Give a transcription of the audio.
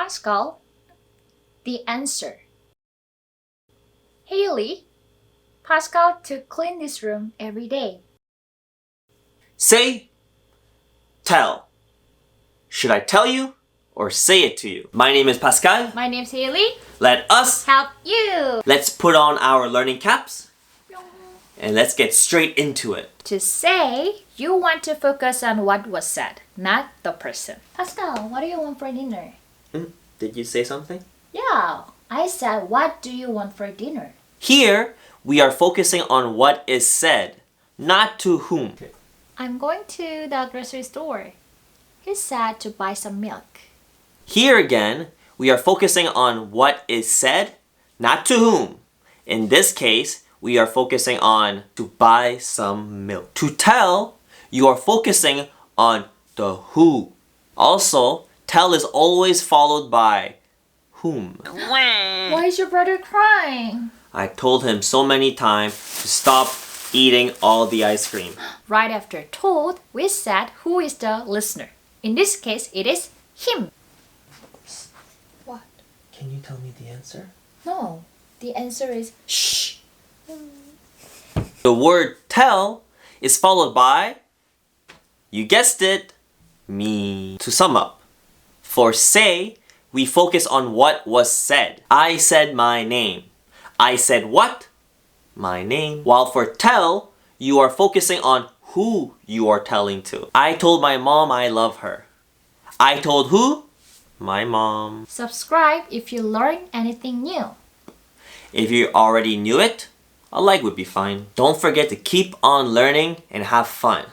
Pascal, the answer. Haley, Pascal to clean this room every day. Say, tell. Should I tell you or say it to you? My name is Pascal. My name's Haley. Let us Help you. Let's put on our learning caps and let's get straight into it. To say, you want to focus on what was said, not the person. Pascal, what do you want for dinner? Did you say something? Yeah, I said, what do you want for dinner? Here, we are focusing on what is said, not to whom. I'm going to the grocery store. He said to buy some milk. Here again, we are focusing on what is said, not to whom. In this case, we are focusing on to buy some milk. To tell, you are focusing on the who. Also, tell is always followed by whom. Why is your brother crying? I told him so many times to stop eating all the ice cream. Right after told, we said who is the listener. In this case, it is him. What? Can you tell me the answer? No, the answer is shh. The word tell is followed by, you guessed it, me. To sum up, for say, we focus on what was said. I said my name. I said what? My name. While for tell, you are focusing on who you are telling to. I told my mom I love her. I told who? My mom. Subscribe if you learn anything new. If you already knew it, a like would be fine. Don't forget to keep on learning and have fun.